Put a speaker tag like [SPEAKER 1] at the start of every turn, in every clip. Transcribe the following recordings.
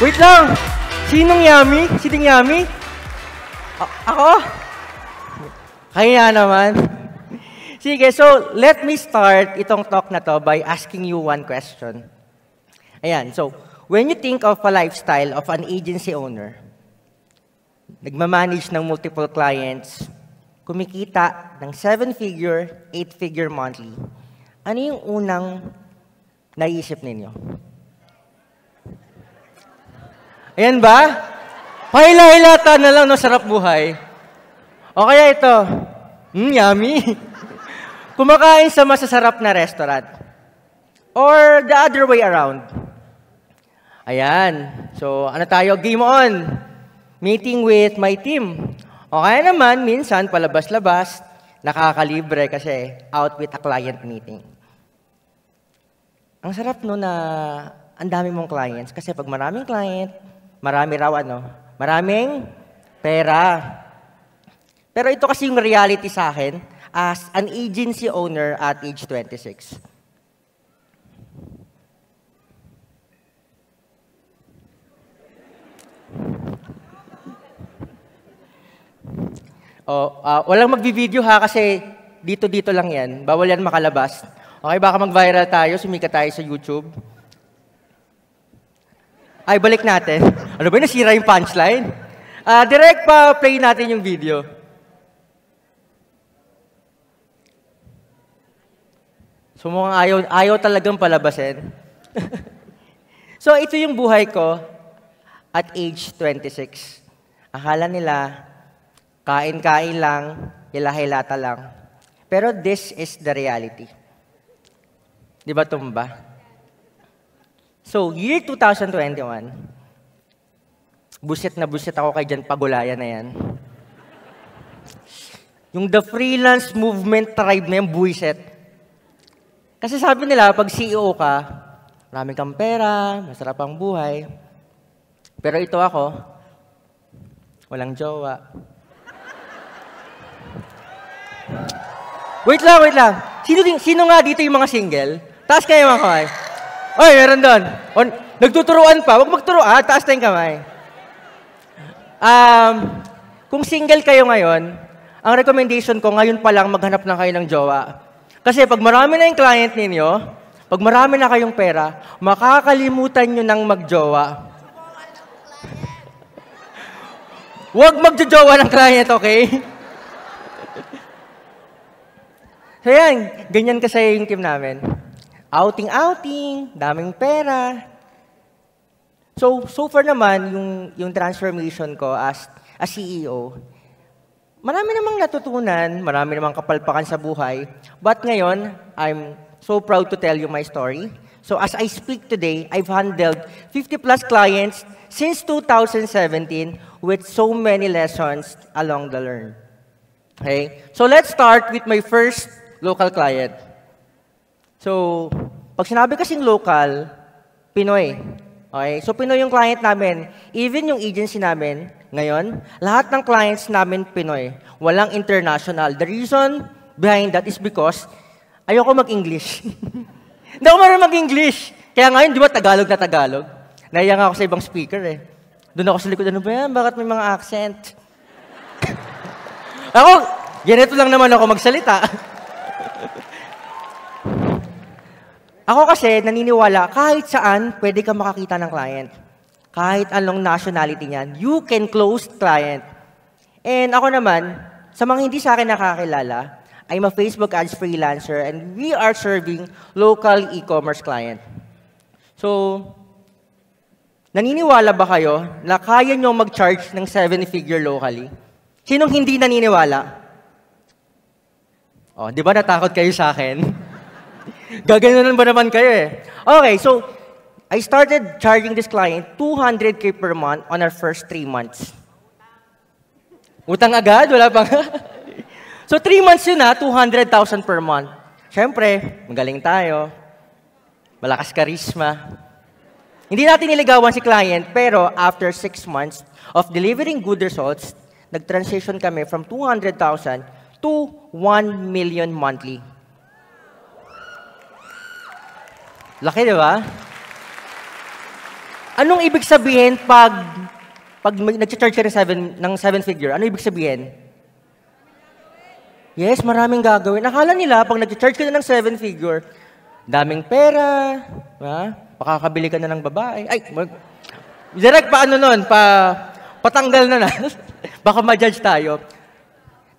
[SPEAKER 1] Wait lang! Sinong yummy? Sinong yummy? Ako? Kaya naman. Sige, so let me start itong talk na to by asking you one question. Ayan, so when you think of a lifestyle of an agency owner, nagmamanage ng multiple clients, kumikita ng 7-figure, 8-figure monthly, ano yung unang naisip ninyo? Ayan ba? Pahila-hilata na lang, no? Sarap buhay. O kaya ito, yummy. Kumakain sa masasarap na restaurant. Or the other way around. Ayan. So, ano tayo? Game on. Meeting with my team. O kaya naman, minsan, palabas-labas, nakakalibre kasi out with a client meeting. Ang sarap no na ang dami mong clients. Kasi pag maraming client, marami raw maraming pera. Pero ito kasi yung reality sa akin as an agency owner at age 26. Walang magbi-video ha kasi dito lang yan. Bawal yan makalabas. Okay, baka mag-viral tayo, sumikat tayo sa YouTube. Ay, balik natin. Ano ba, nasira yung punchline? Direct pa, play natin yung video. So mukhang ayaw talagang palabasin. So ito yung buhay ko at age 26. Akala nila, kain-kain lang, hila-hilata lang. Pero this is the reality. Di ba tumba? So, year 2021, buset na buset ako kay Jan Pagulayan na yan. Yung the freelance movement tribe na yung buiset. Kasi sabi nila, pag CEO ka, marami kang pera, masarap ang buhay. Pero ito ako, walang jowa. Wait lang. Sino nga dito yung mga single? Taas kayo mga kamay. Oy, meron doon. Nagtuturuan pa. Huwag magturuan. Taas tayong kamay. Kung single kayo ngayon, ang recommendation ko, ngayon pa lang maghanap na kayo ng jowa. Kasi pag marami na yung client ninyo, pag marami na kayong pera, makakalimutan nyo ng magjowa. Huwag magjojowa ng client, okay? So yan, ganyan kasi yung team namin. Outing, daming pera. So far naman, yung transformation ko as a CEO, marami namang natutunan, marami namang kapalpakan sa buhay. But ngayon, I'm so proud to tell you my story. So as I speak today, I've handled 50+ clients since 2017 with so many lessons along the learn. Okay? So let's start with my first local client. So, pag sinabi kasing local, Pinoy. Okay? So, Pinoy yung client namin. Even yung agency namin, ngayon, lahat ng clients namin Pinoy. Walang international. The reason behind that is because ayoko mag-English. Hindi ako marunong mag-English. Kaya ngayon, di ba, Tagalog na Tagalog? Naiya nga ako sa ibang speaker eh. Doon ako sa likod, ano ba yan? Bakit may mga accent? Ako, ganito lang naman ako magsalita. Ako kasi naniniwala, kahit saan, pwede ka makakita ng client. Kahit anong nationality niyan, you can close client. And ako naman, sa mga hindi sa akin nakakilala, I'm a Facebook ads freelancer and we are serving local e-commerce client. So, naniniwala ba kayo na kaya nyo mag-charge ng 7-figure locally? Sinong hindi naniniwala? Oh, di ba natakot kayo sa akin? Gaganunan ba naman kayo eh? Okay, so, I started charging this client 200K per month on our first 3 months. Utang agad? Wala pang... So, 3 months yun ha, 200,000 per month. Siyempre, magaling tayo. Malakas karisma. Hindi natin niligawan si client, pero after 6 months of delivering good results, nag-transition kami from 200,000 to 1 million monthly. Laki, di ba? Anong ibig sabihin pag nag-charge ka ng seven figure? Ano ibig sabihin? Yes, maraming gagawin. Akala nila, pag nag-charge ka na ng seven figure, daming pera, makakabili ka na ng babae. Ay, direct pa ano nun, patanggal na. Baka ma-judge tayo.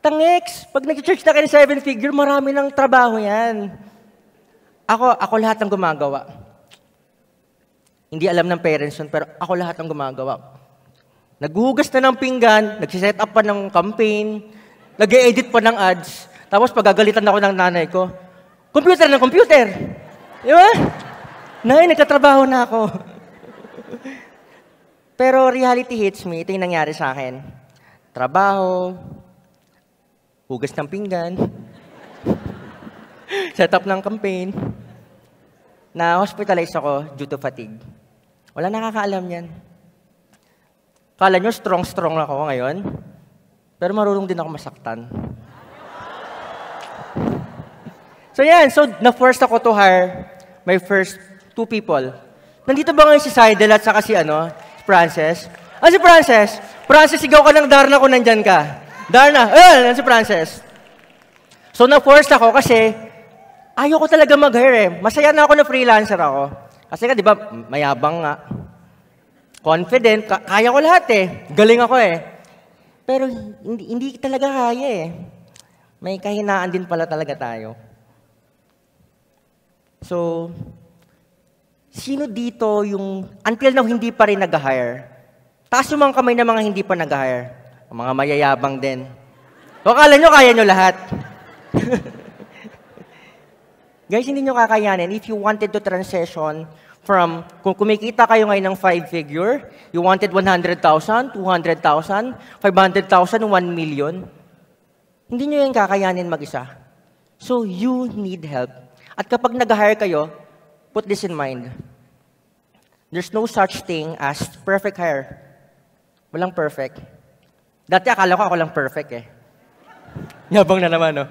[SPEAKER 1] Tangex, pag nag-charge na kayo ng seven figure, marami ng trabaho yan. Ako lahat ng gumagawa. Hindi alam ng parents yun, pero ako lahat ng gumagawa. Naghuhugas na ng pinggan, nagsiset up pa ng campaign, nag-e-edit pa ng ads, tapos pagagalitan ako ng nanay ko, computer ng computer. Di ba? Nay, nagtatrabaho na ako. Pero reality hits me, ito yung nangyari sa akin. Trabaho, hugas ng pinggan, set up ng campaign, na-hospitalize ako due to fatigue. Wala nakakaalam yan. Kala nyo, strong ako ngayon, pero marunong din ako masaktan. So yan, na-forced ako to hire my first two people. Nandito ba ngayon si Seidel at saka si Frances? Si Frances? Frances, sigaw ka ng Darna kung nandyan ka. Darna, si Frances. So na-forced ako kasi ayaw ko talaga mag-hire. Masaya na ako na freelancer ako. Kasi di ba, mayabang nga. Confident, kaya ko lahat Galing ako Pero hindi talaga kaya May kahinaan din pala talaga tayo. So, sino dito yung, until now, hindi pa rin nag-hire? Taas yung mga kamay ng mga hindi pa nag-hire. Ang mga mayayabang din. O akala nyo, kaya nyo lahat. Guys, hindi nyo kakayanin. If you wanted to transition from, kung kumikita kayo ngayon ng 5-figure, you wanted 100,000, 200,000, 500,000, 1 million, hindi nyo yung kakayanin mag-isa. So, you need help. At kapag nag-hire kayo, put this in mind. There's no such thing as perfect hire. Walang perfect. Dati akala ko ako lang perfect Yabang na naman, no?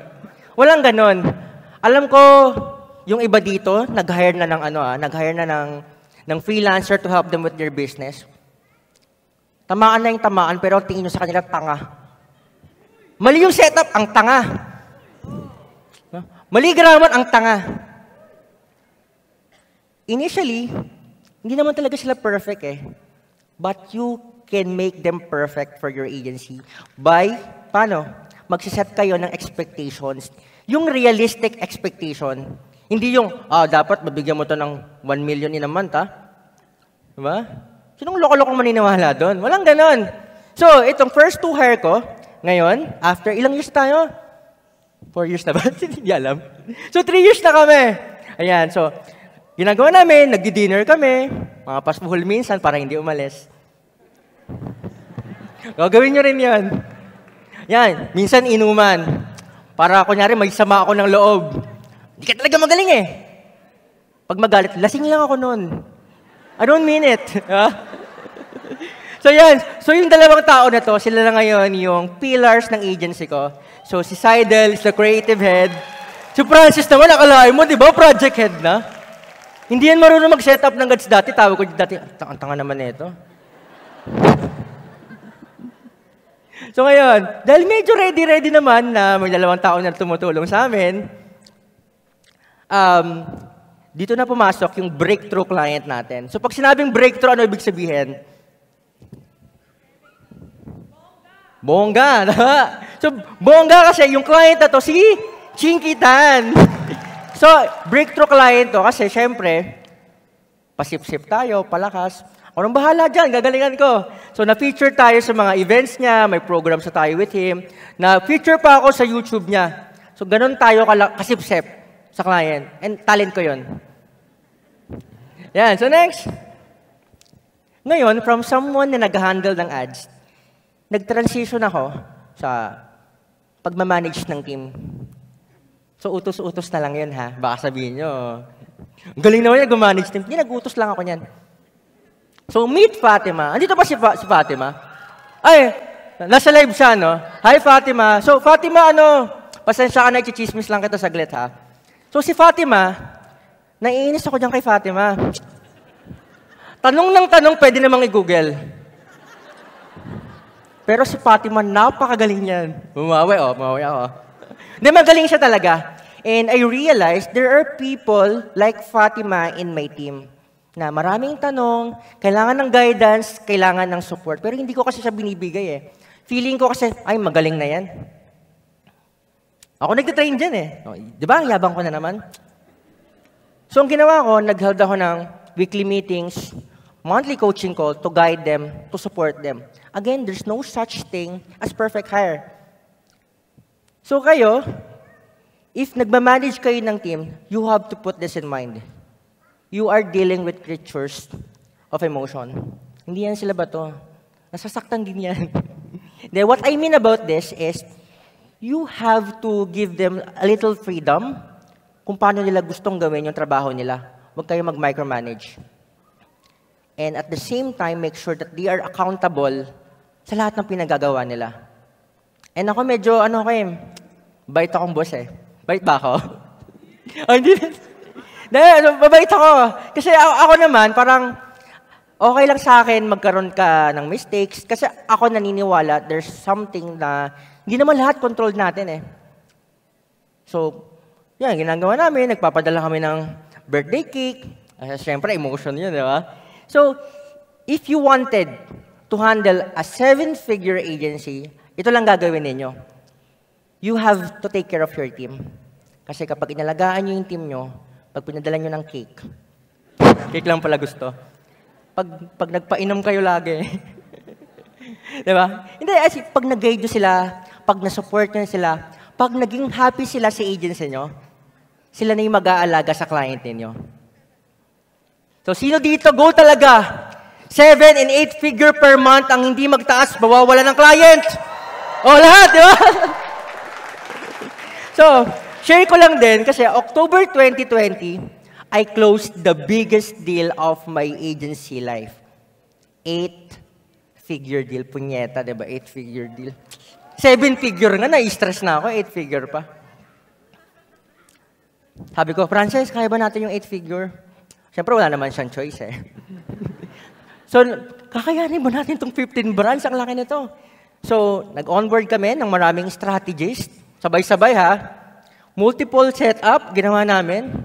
[SPEAKER 1] Walang ganon. Alam ko, yung iba dito, nag-hire na ng freelancer to help them with their business. Tamaan na yung tamaan, pero tingin nyo sa kanila, tanga. Mali yung setup, ang tanga. Mali grammar, ang tanga. Initially, hindi naman talaga sila perfect But you can make them perfect for your agency by, paano? Magsiset kayo ng expectations. Yung realistic expectation. Hindi yung, dapat mabigyan mo to ng 1 million in a month, Diba? Sinong loko-lokong maniniwala doon? Walang ganon. So, itong first 2 hire ko, ngayon, after ilang years tayo? 4 years na ba? Hindi alam. So, 3 years na kami. Ayan, so, ginagawa namin, nag-dinner kami, mga paspuhol minsan para hindi umalis. Gagawin nyo rin yan. Yan, minsan inuman. Para kunyari, may sama ako ng loob. Hindi ka talaga magaling Pag magalit, lasing lang ako nun. I don't mean it. So yan, so yung dalawang tao na to, sila na ngayon yung pillars ng agency ko. So si Seidel is the creative head. Si Francis naman, akalain mo, di ba, project head na? Hindi yan marunong mag-set up ng ads dati. Tawag ko dati, ang tanga naman ito. So ngayon, dahil medyo ready naman na may 2 tao na tumutulong sa amin, dito na pumasok yung breakthrough client natin. So pag sinabing breakthrough, ano ibig sabihin? Bongga. So bongga kasi yung client na to, si Chinky Tan. So breakthrough client to kasi syempre, pasip-sip tayo, palakas. Anong bahala dyan? Gagalingan ko. So, na-feature tayo sa mga events niya, may programs na tayo with him. Na-feature pa ako sa YouTube niya. So, ganun tayo kasip-sip sa client. And talent ko yun. Yan. So, next. Ngayon, from someone na nag-handle ng ads, nag-transition ako sa pagmamanage ng team. So, utos-utos na lang yun, ha? Baka sabihin nyo, galing naman niya gumanage team. Hindi, nag-utos lang ako niyan. So, meet Fatima. Andito pa si Fatima? Ay, nasa live siya, no? Hi, Fatima. So, Fatima, pasensya ka na, i-chismis lang kita saglit, ha? So, si Fatima, naiinis ako dyan kay Fatima. Tanong ng tanong, pwede namang i-Google. Pero si Fatima, napakagaling niyan. Bumawi ako. Hindi, magaling siya talaga. And I realized there are people like Fatima in my team na maraming tanong, kailangan ng guidance, kailangan ng support. Pero hindi ko kasi siya binibigay eh. Feeling ko kasi, ay, magaling na yan. Ako nagtitrain dyan eh. Di ba? Yabang ko na naman. So, ang ginawa ko, nag-held ako ng weekly meetings, monthly coaching call to guide them, to support them. Again, there's no such thing as perfect hire. So, kayo, if nagmamanage kayo ng team, you have to put this in mind. You are dealing with creatures of emotion. Hindi yan sila ba to? Nasasaktan din yan. Then, what I mean about this is, you have to give them a little freedom kung paano nila gustong gawin yung trabaho nila. Huwag kayo mag-micromanage. And at the same time, make sure that they are accountable sa lahat ng pinagagawa nila. And ako medyo, bait akong boss eh. Bait ba ako? Hindi. Mabait ako. Kasi ako naman, parang okay lang sa akin magkaroon ka ng mistakes. Kasi ako naniniwala, there's something na hindi naman lahat controlled natin eh. So, yan, ginagawa namin, nagpapadala kami ng birthday cake. Siyempre, emotion yun, di ba? So, if you wanted to handle a 7-figure agency, ito lang gagawin ninyo. You have to take care of your team. Kasi kapag inalagaan nyo yung team nyo, pag pinadala nyo ng cake lang pala gusto. Pag nagpainom kayo lagi, di ba? Hindi, pag nag-guide nyo sila, pag na-support nyo sila, pag naging happy sila sa agency nyo, sila na yung mag-aalaga sa client ninyo. So, sino dito, go talaga? 7 and 8 figure per month ang hindi magtaas, mawawala ng client. O, lahat, di ba? So, share ko lang din, kasi October 2020, I closed the biggest deal of my agency life. 8-figure deal. Punyeta, di ba? 8-figure deal. 7-figure nga, na-stress na ako. 8-figure pa. Sabi ko, Frances, kaya ba natin yung 8-figure? Siyempre, wala naman siyang choice eh. So, kakayanin ba natin itong 15 brands? Ang laki nito. So, nag-onboard kami ng maraming strategists. Sabay-sabay ha. Multiple setup, ginawa namin.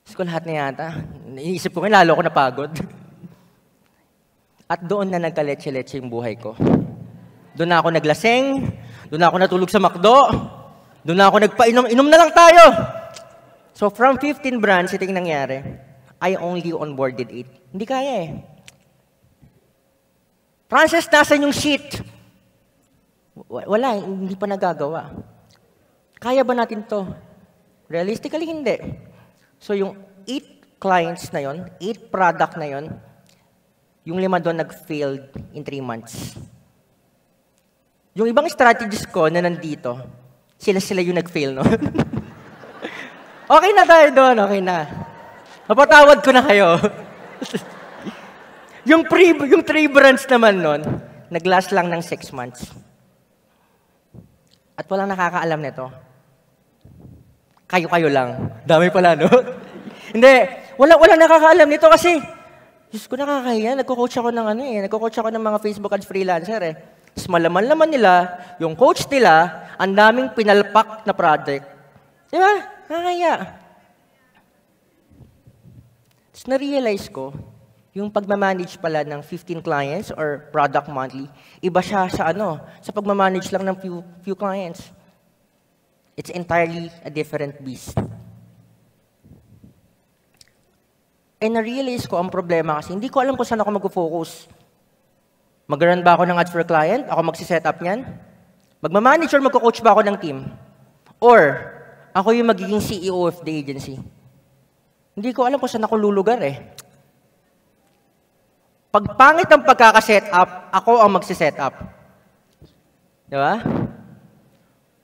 [SPEAKER 1] Gusto ko lahat na yata. Iisip ko ngayon, lalo ako napagod. At doon na nagkaletse-letse yung buhay ko. Doon na ako naglaseng, doon na ako natulog sa McDo, doon na ako nagpainom-inom na lang tayo. So from 15 brands, ito yung nangyari. I only onboarded 8. Hindi kaya eh. Frances, nasan yung sheet? Wala, hindi pa nagagawa. Kaya ba natin to? Realistically, hindi. So yung 8 clients na yon, 8 product na yon, yung 5 doon nag-failed in 3 months. Yung ibang strategies ko na nandito, sila yung nag-fail, no? Okay na tayo doon, okay na. Mapatawad ko na kayo. yung 3 brands naman nun, nag-last lang ng 6 months. At walang nakakaalam nito. Kayo-kayo lang. Dami pala, no? Hindi, wala nakakaalam nito kasi, Diyos ko, nakakahiya. Nagko-coach ako ng mga Facebook ads freelancer eh. Tapos malaman nila, yung coach nila, ang daming pinalpak na project. Di ba? Nakakahiya. Tapos na-realize ko, yung pagmamanage pala ng 15 clients or product monthly, iba siya sa pagmamanage lang ng few clients. It's entirely a different beast. And na-realize ko ang problema kasi hindi ko alam kung saan ako mag-focus. Mag-run ba ako ng ads for client? Ako magsiset up niyan? Magmamanage or magko-coach ba ako ng team? Or ako yung magiging CEO of the agency? Hindi ko alam kung saan ako lulugar eh. Pag pangit ang pagkakaset up, ako ang magsiset up. Di ba?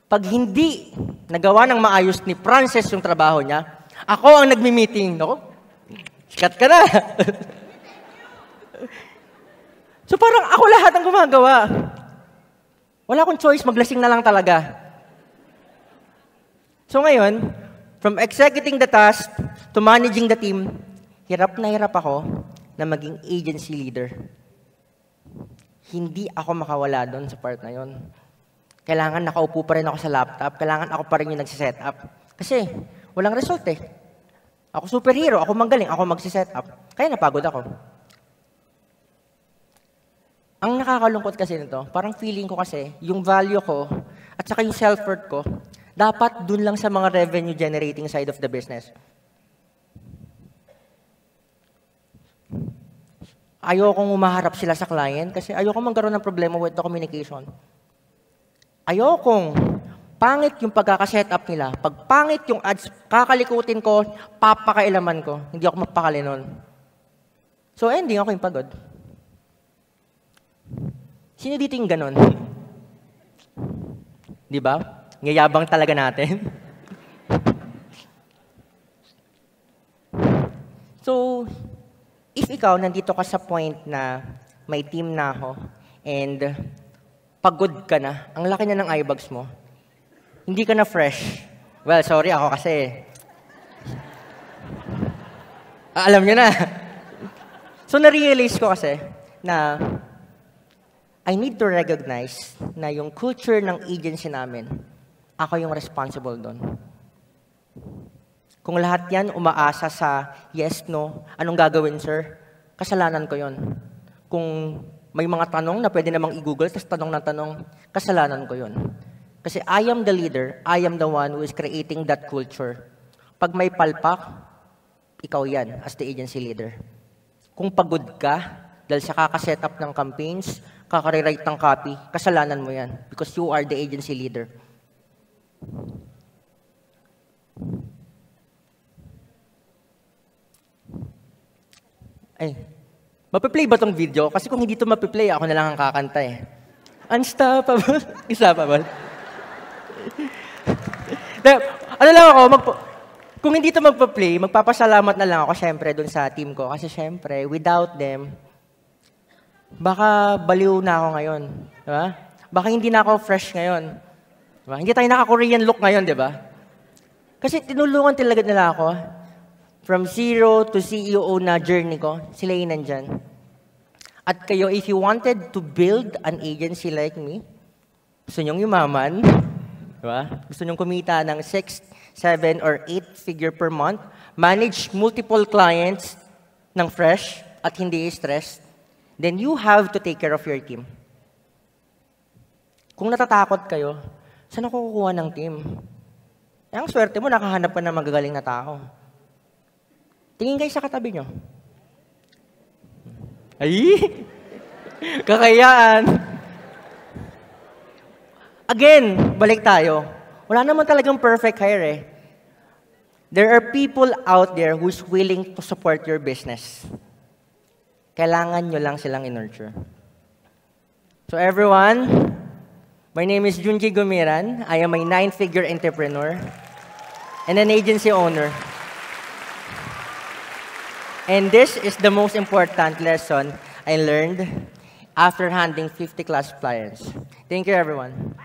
[SPEAKER 1] Pag hindi nagawa ng maayos ni Frances yung trabaho niya, ako ang nagmi-meeting. Ako, sikat ka na. So parang ako lahat ang gumagawa. Wala akong choice, maglasing na lang talaga. So ngayon, from executing the task to managing the team, hirap na hirap ako na maging agency leader. Hindi ako makawala doon sa part na yon. Kailangan nakaupo pa rin ako sa laptop, kailangan ako pa rin yung nagsiset up. Kasi walang result eh. Ako superhero, ako magaling, ako magsiset up. Kaya napagod ako. Ang nakakalungkot kasi nito, parang feeling ko kasi, yung value ko, at saka yung self-worth ko, dapat dun lang sa mga revenue generating side of the business. Ayokong umaharap sila sa client kasi ayokong magkaroon ng problema with the communication. Ayokong pangit yung pagkakaset up nila. Pag pangit yung ads, kakalikutin ko, papakailaman ko. Hindi ako mapakali nun. So ending ako yung pagod. Sino dito yung ganon? Di ba? Ngayabang talaga natin. So, if ikaw nandito ka sa point na may team na ako and pagod ka na, ang laki na ng eye bags mo, hindi ka na fresh. Well, sorry ako kasi. Alam nyo na. So, na-realize ko kasi na I need to recognize na yung culture ng agency namin, ako yung responsible doon. Kung lahat yan umaasa sa yes, no, anong gagawin, sir? Kasalanan ko yon. Kung may mga tanong na pwede namang i-google, tapos tanong na tanong, kasalanan ko yon. Kasi I am the leader, I am the one who is creating that culture. Pag may palpak, ikaw yan as the agency leader. Kung pagod ka, dahil sa kakaset up ng campaigns, kakarewrite ng copy, kasalanan mo yan because you are the agency leader. Ay, mapiplay ba tong video? Kasi kung hindi ito mapiplay, ako na lang ang kakanta eh. Unstoppable. Unstoppable. Ano lang ako, kung hindi ito magpa-play, magpapasalamat na lang ako syempre dun sa team ko. Kasi syempre, without them, baka baliw na ako ngayon. Diba? Baka hindi na ako fresh ngayon. Diba? Hindi tayo naka-Korean look ngayon, di ba? Kasi tinulungan talaga nila ako. From zero to CEO na journey ko, sila yung nandyan. At kayo, if you wanted to build an agency like me, gusto nyong yumaman, diba? Gusto nyong kumita ng 6, 7, or 8 figure per month, manage multiple clients ng fresh at hindi stressed, then you have to take care of your team. Kung natatakot kayo, saan ako kukuha ng team? Eh, ang swerte mo, nakahanap ka ng magagaling na tao. Tingin kayo sa katabi nyo. Ay! Kakayaan! Again, balik tayo. Wala naman talagang perfect hire eh. There are people out there who's willing to support your business. Kailangan nyo lang silang in-nurture. So everyone, my name is Junji Gumiran. I am a 9-figure entrepreneur and an agency owner. And this is the most important lesson I learned after handling 50+ clients. Thank you, everyone.